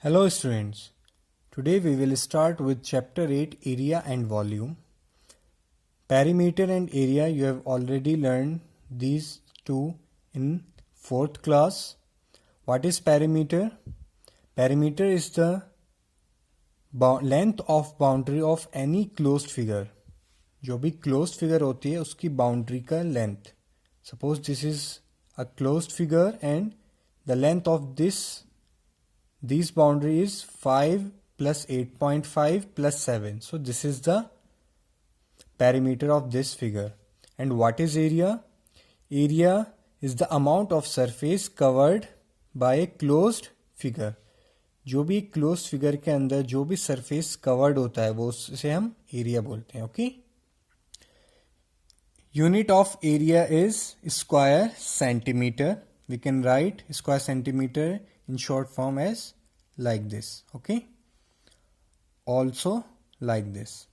Hello students, today we will start with chapter 8 area and volume. Perimeter and area you have already learned these two in 4th class. What is perimeter? Perimeter is the length of boundary of any closed figure. जो भी closed figure होती है उसकी boundary का length. Suppose this is a closed figure and the length of this boundary is 5 plus 8.5 plus 7. So this is the perimeter of this figure. And what is area? Area is the amount of surface covered by a closed figure. जो भी closed figure के अंदर जो भी surface covered होता है वो उसे हम area बोलते हैं. Okay? Unit of area is square centimeter. We can write square centimeter in short form as like this. Okay? Also like this.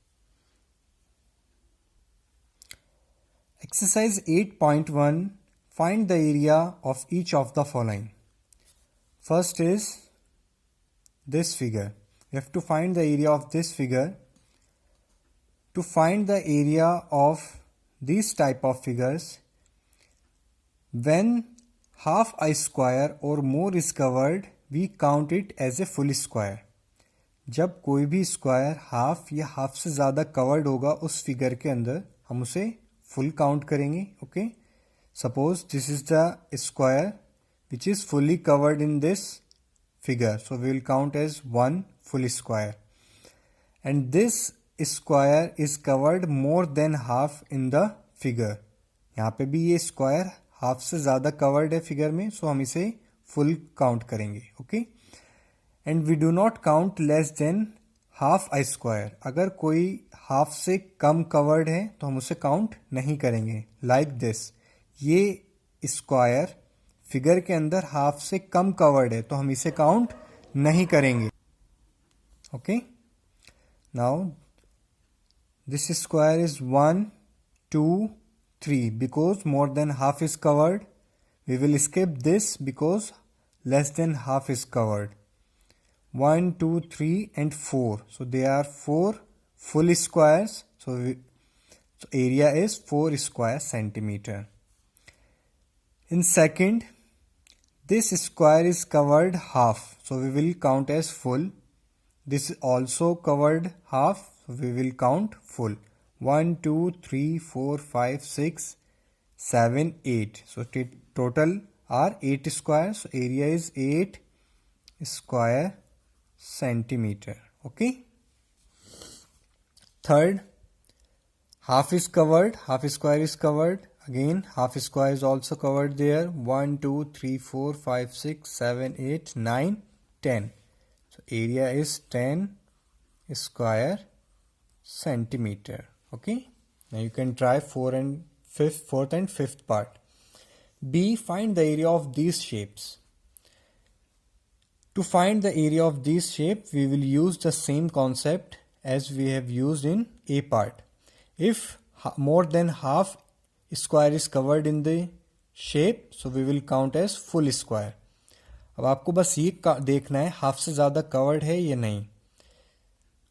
Exercise 8.1. Find the area of each of the following. First is this figure. We have to find the area of this figure. To find the area of these type of figures, when half a square or more is covered, we count it as a full square. जब कोई भी square half या half से ज़्यादा covered होगा उस figure के अंदर हम उसे फुल काउंट करेंगे. Okay, suppose this is the square which is fully covered in this figure, so we will count as one full square. And this square is covered more than half in the figure. यहाँ पे भी ये square half से ज़्यादा covered है figure में, so हम इसे फुल काउंट करेंगे. Okay, and we do not count less than half a square. अगर कोई हाफ से कम कवर्ड है तो हम उसे काउंट नहीं करेंगे. लाइक दिस, ये स्क्वायर फिगर के अंदर हाफ से कम कवर्ड है तो हम इसे काउंट नहीं करेंगे. Okay, now this square is 1 2 3 because more than half is covered. We will skip this because less than half is covered. 1 2 3 and 4, so there are 4 full squares, so area is 4 square centimeter. In second, this square is covered half, so we will count as full. This is also covered half, so we will count full. 1 2 3 4 5 6 7 8, so total are 8 squares, so area is 8 square centimeter. Okay, third, half is covered, half square is covered. Again, half square is also covered there. 1 2 3 4 5 6 7 8 9 10, so area is 10 square centimeter. Okay, now you can try fourth and fifth part. B, find the area of these shapes. To find the area of this shape, we will use the same concept as we have used in A part. If more than half square is covered in the shape, so we will count as full square. अब आपको बस ये देखना है half से ज़्यादा covered है या नहीं.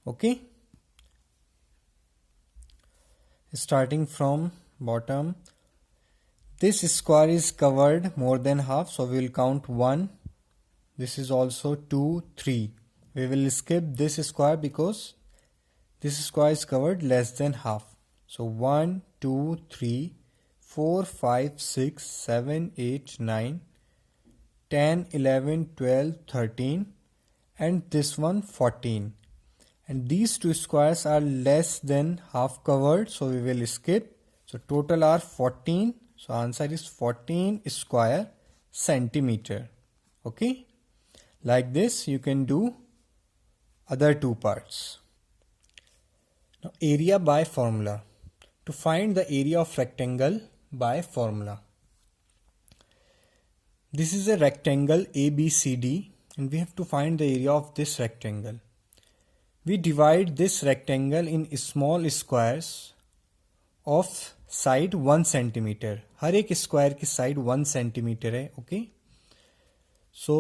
Okay, starting from bottom, this square is covered more than half, so we will count 1. This is also 2 3. We will skip this square because this square is covered less than half. So 1 2 3 4 5 6 7 8 9 10 11 12 13 and this one 14. And these two squares are less than half covered, so we will skip. So total are 14. So answer is 14 square centimeter. Okay, like this you can do other two parts. Now area by formula. To find the area of rectangle by formula. This is a rectangle ABCD and we have to find the area of this rectangle. We divide this rectangle in small squares of side 1 centimeter. हर एक square की side 1 centimetre है. Okay, so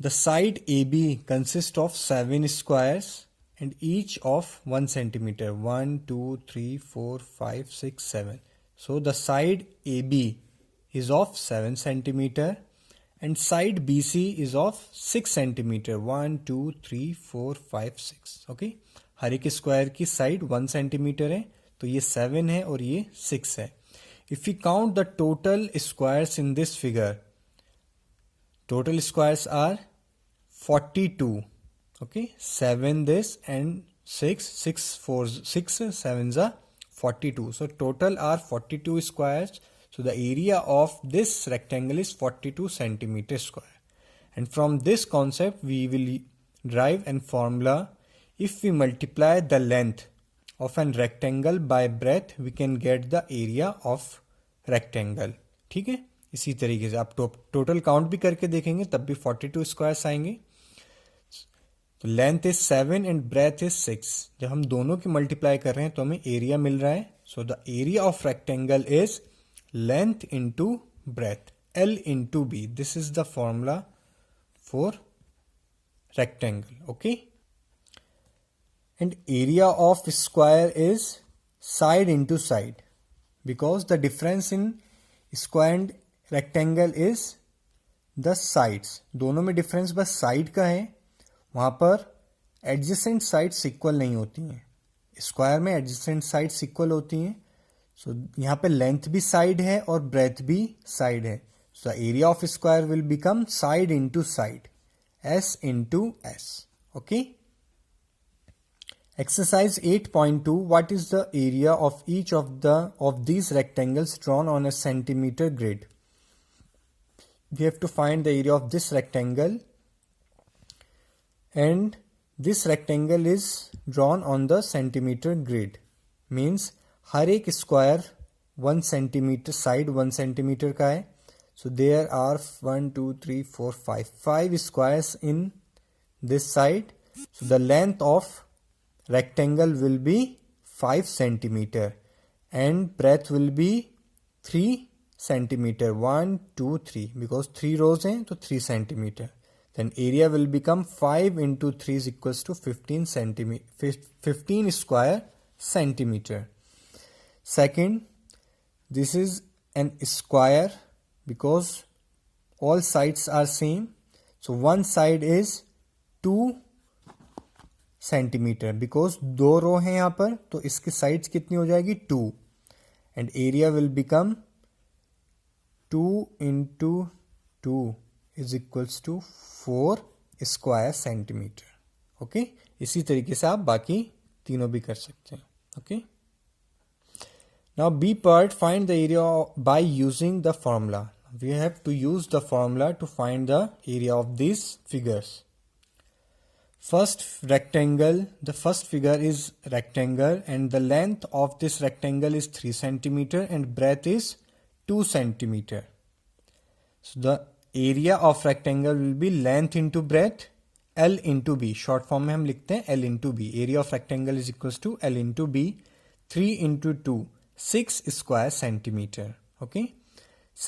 The side AB consists of 7 squares and each of 1 centimeter. 1, 2, 3, 4, 5, 6, 7. So the side AB is of 7 centimeter and side BC is of 6 centimeter. 1, 2, 3, 4, 5, 6. Okay. हर एक square की side 1 centimetre है, तो ये 7 है और ये 6 है. If we count the total squares in this figure, total squares are 42. Okay, 7 this and 6, 6 4 6 7s are 42. So total are 42 squares. So the area of this rectangle is 42 centimeter square. And from this concept we will derive an formula. If we multiply the length of an rectangle by breadth, we can get the area of rectangle. ठीक है, इसी तरीके से आप total count भी करके देखेंगे तब भी 42 स्क्वायर्स आएंगे. तो length is 7 and breadth is 6. जब हम दोनों की मल्टीप्लाई कर रहे हैं तो हमें एरिया मिल रहा है. So the area of rectangle is length into breadth, L into B. This is the formula for rectangle. Okay, and area of square is side into side, because the difference in square and rectangle is the sides. दोनों में difference बस side का है. वहां पर adjacent sides equal नहीं होती हैं. स्क्वायर में एडजेसेंट साइड्स इक्वल होती हैं. सो यहाँ पे लेंथ भी साइड है और ब्रेथ भी साइड है. So the area of square will become side into side, S into S. Okay. Exercise 8.2. What is the area of each of these rectangles drawn on a centimeter grid? We have to find the area of this rectangle, and this rectangle is drawn on the centimeter grid. Means हर एक square 1 centimetre, side 1 centimetre का है. So there are 1, 2, 3, 4, 5 squares in this side. So the length of rectangle will be 5 centimeter and breadth will be 3 centimeter. 1, 2, 3, because 3 rows हैं तो 3 centimeter. Then area will become 5 into 3 is equals to 15 centimeter, 15 square centimeter. Second, this is an square because all sides are same. So one side is 2 centimetre, because 2 रो है यहाँ पर, तो इसकी sides कितनी हो जाएगी 2, and area will become 2 into 2 is equals to 4 square centimetre. Okay, इसी तरीके से आप बाकी तीनों भी कर सकते हैं. Okay, now B part, find the area by using the formula. We have to use the formula to find the area of this figures. First rectangle, the first figure is rectangle and the length of this rectangle is 3 centimeter and breadth is 2 centimeter. So the area of rectangle will be length into breadth, L into B. Short form में हम लिखते हैं L into B. Area of rectangle is equals to L into B. 3 into 2, 6 square centimeter. Okay.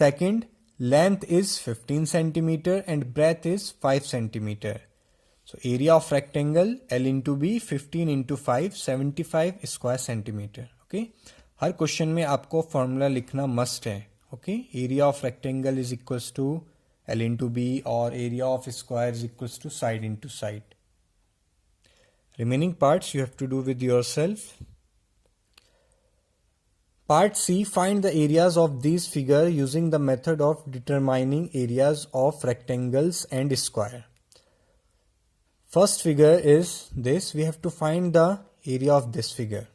Second, length is 15 centimeter and breadth is 5 centimeter. So area of rectangle L into B, 15 into 5, 75 square centimeter. Okay. हर question में आपको formula लिखना must है. Okay, area of rectangle is equals to L into B और area of square is equals to side into side. Remaining parts you have to do with yourself. Part C, find the areas of these figure using the method of determining areas of rectangles and square. First figure is this. We have to find the area of this figure.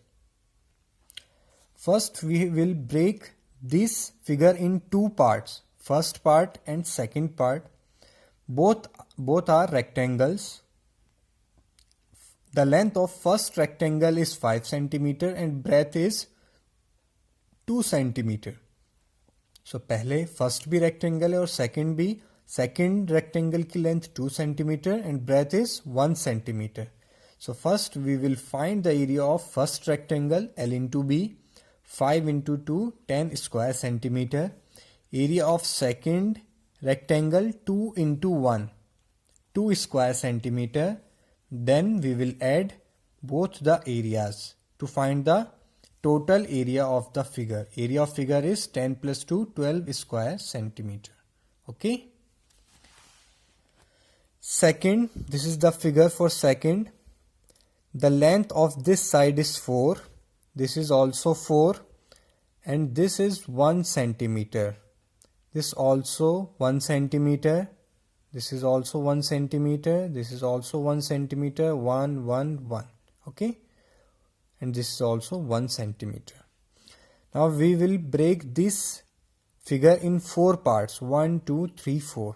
First, we will break this figure in 2 parts. First part and second part. Both are rectangles. The length of first rectangle is 5 centimeter and breadth is 2 centimeter. So पहले first भी rectangle है और second भी. Second rectangle की length 2 centimetre and breadth is 1 centimetre. So first we will find the area of first rectangle L into B. 5 into 2, 10 square centimetre. Area of second rectangle 2 into 1, 2 square centimeter. Then we will add both the areas to find the total area of the figure. Area of figure is 10 plus 2, 12 square centimeter. Okay. Second, this is the figure for second. The length of this side is 4. This is also 4. And this is 1 centimeter. This also 1 centimeter. This is also 1 centimeter. This is also 1 centimeter. 1, 1, 1. Okay. And this is also 1 centimeter. Now we will break this figure in 4 parts. 1, 2, 3, 4.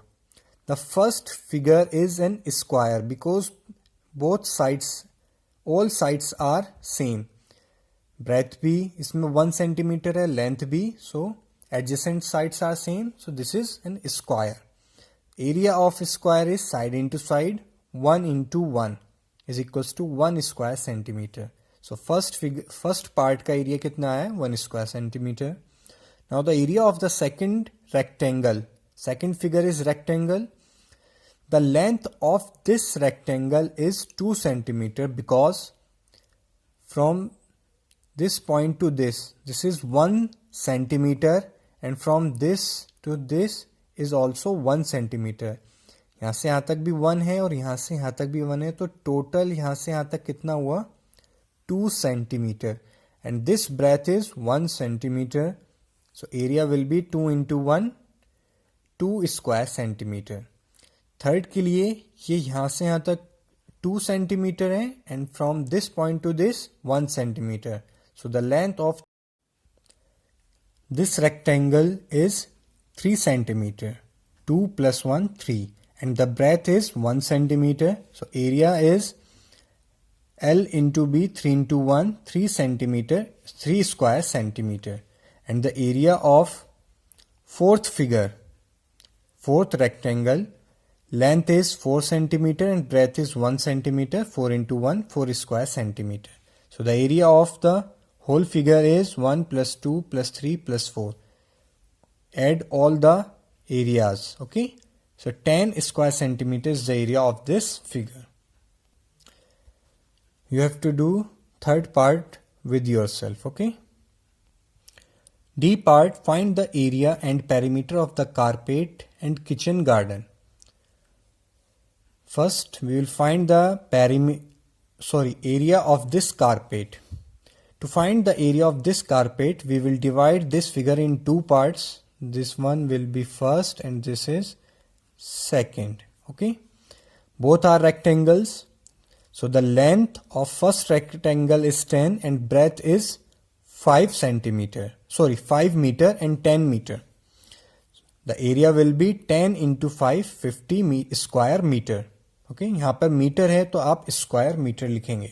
The first figure is an square because both sides, all sides are same. Breadth भी इसमें 1 centimeter है, length भी, so adjacent sides are same. So this is an square. Area of square is side into side. 1 into 1 is equals to 1 square centimeter. So first part का area कितना है? 1 square centimeter. Now the area of the second rectangle. Second figure is rectangle. The length of this rectangle is 2 centimeter because from this point to this is 1 centimeter, and from this to this is also 1 centimeter. यहाँ से यहाँ तक भी 1 है और यहाँ से यहाँ तक भी 1 है, तो टोटल यहाँ से यहाँ तक कितना हुआ? 2 centimeter. And this breadth is 1 centimeter. So area will be 2 into 1, 2 square centimeter. Third के लिए ये यहाँ से यहाँ तक 2 centimeter है, and from this point to this 1 centimeter. So the length of this rectangle is 3 centimeter. 2 plus 1, 3. And the breadth is 1 centimeter. So area is L into B, 3 into 1, 3 centimeter, 3 square centimeter. And the area of fourth figure, fourth rectangle, length is 4 centimeter and breadth is 1 centimeter. 4 into 1, 4 square centimeter. So the area of the whole figure is 1 plus 2 plus 3 plus 4. Add all the areas. Okay. So 10 square centimeters is the area of this figure. You have to do third part with yourself. Okay. D part, find the area and perimeter of the carpet and kitchen garden. First, we will find the area of this carpet. To find the area of this carpet, we will divide this figure in 2 parts. This one will be first and this is second. Okay. Both are rectangles. So the length of first rectangle is 10 and breadth is 5 meter and 10 meter. The area will be 10 into 5, 50 square meter. Okay. यहाँ पर metre है तो आप square metre लिखेंगे.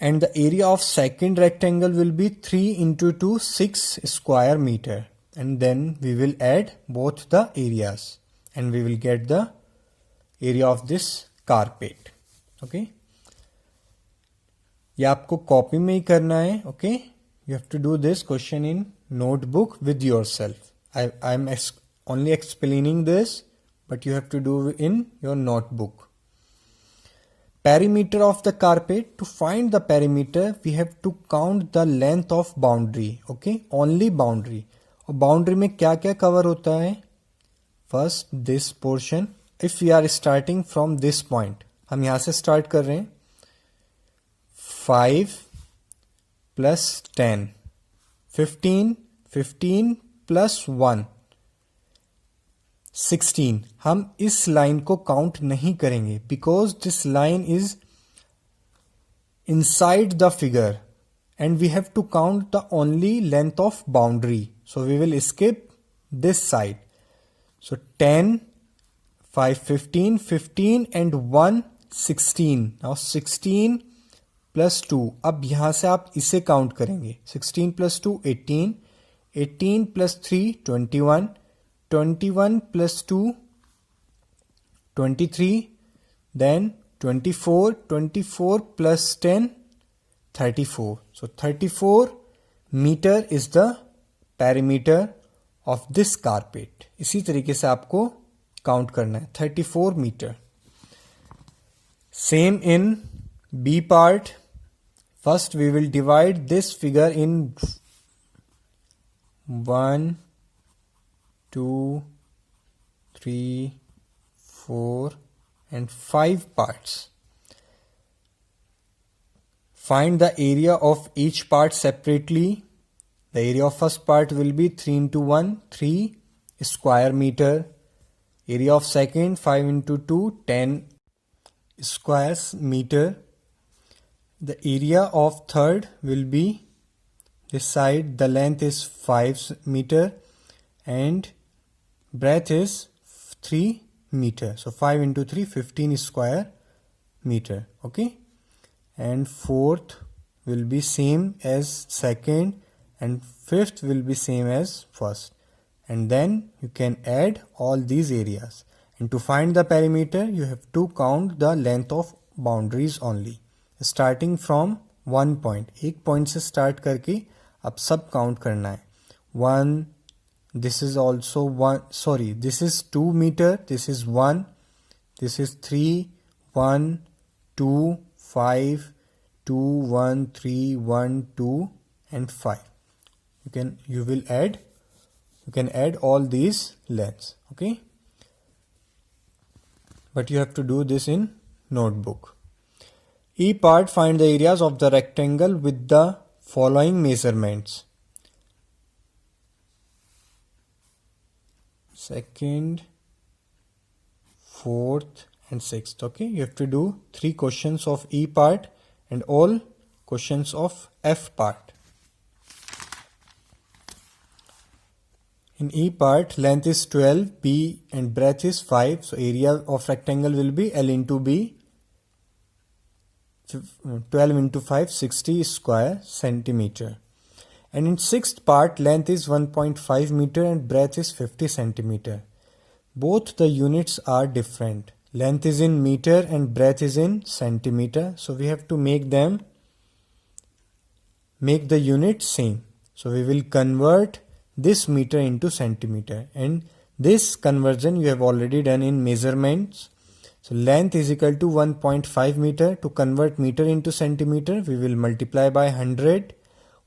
And the area of second rectangle will be 3 into 2, 6 square meter. And then we will add both the areas and we will get the area of this carpet. Okay. ये आपको copy में ही करना है. Okay. You have to do this question in notebook with yourself. I'm only explaining this, but you have to do in your notebook. Perimeter of the carpet. To find the perimeter, we have to count the length of boundary. Okay, only boundary. और boundary में क्या क्या cover होता है? First, this portion. If we are starting from this point, हम यहाँ से start कर रहे हैं. 5 plus 10, 15 plus 1, 16. हम इस लाइन को काउंट नहीं करेंगे because this line is inside the figure and we have to count the only length of boundary. So we will skip this side. So 10, 5, 15 and 1, 16. Now 16 plus 2. अब यहां से आप इसे काउंट करेंगे. 16 plus 2, 18. 18 plus 3, 21. 21 plus 2, 23, then 24 plus 10, 34. So 34 meter is the perimeter of this carpet. इसी तरीके से आपको काउंट करना है 34 metre. Same in B part. First we will divide this figure in 1, 2, 3, 4 and 5 parts. Find the area of each part separately. The area of first part will be 3 into 1, 3 square meter. Area of second, 5 into 2, 10 square meter. The area of third will be this side. The length is 5 meter and breadth is 3 meter. So 5 into 3, 15 square meter. Okay. And fourth will be same as second and fifth will be same as first. And then you can add all these areas. And to find the perimeter, you have to count the length of boundaries only. Starting from one point. एक point से start करके अब सब count करना है. 1, this is also 1, sorry, this is 2 meter, this is 1, this is 3, 1, 2, 5, 2, 1, 3, 1, 2 and 5. You can add all these lengths. Okay. But you have to do this in notebook. E part, find the areas of the rectangle with the following measurements. Second, fourth and sixth. Okay, you have to do 3 questions of E part and all questions of F part. In E part, length is 12, B and breadth is 5. So area of rectangle will be L into B. 12 into 5, 60 square centimeter. And in sixth part, length is 1.5 meter and breadth is 50 centimeter. Both the units are different. Length is in meter and breadth is in centimeter. So we have to make the unit same. So we will convert this meter into centimeter, and this conversion you have already done in measurements. So length is equal to 1.5 meter. To convert meter into centimeter, we will multiply by 100.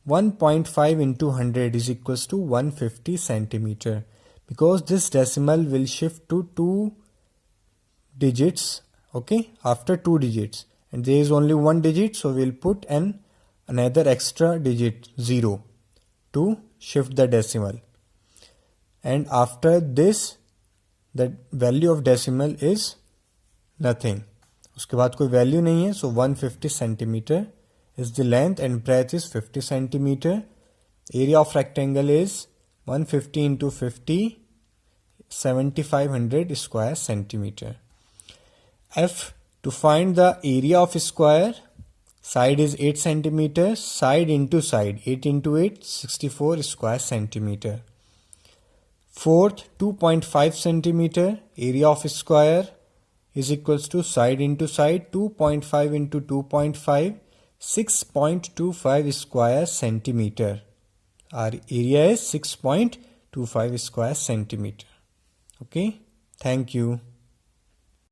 1.5 into 100 is equals to 150 centimeter. Because this decimal will shift to 2 digits. Okay, after 2 digits, and there is only 1 digit, so we'll put another extra digit 0 to shift the decimal. And after this, the value of decimal is nothing. उसके बाद कोई value नहीं है. So 150 centimeter is the length and breadth is 50 centimeter. Area of rectangle is 150 into 50, 7500 square centimeter. F, to find the area of square, side is 8 centimeter, side into side, 8 into 8, 64 square centimeter. Fourth, 2.5 centimeter, area of square is equals to side into side, 2.5 into 2.5, 6.25 square centimeter. Our area is 6.25 square centimeter. Okay, thank you.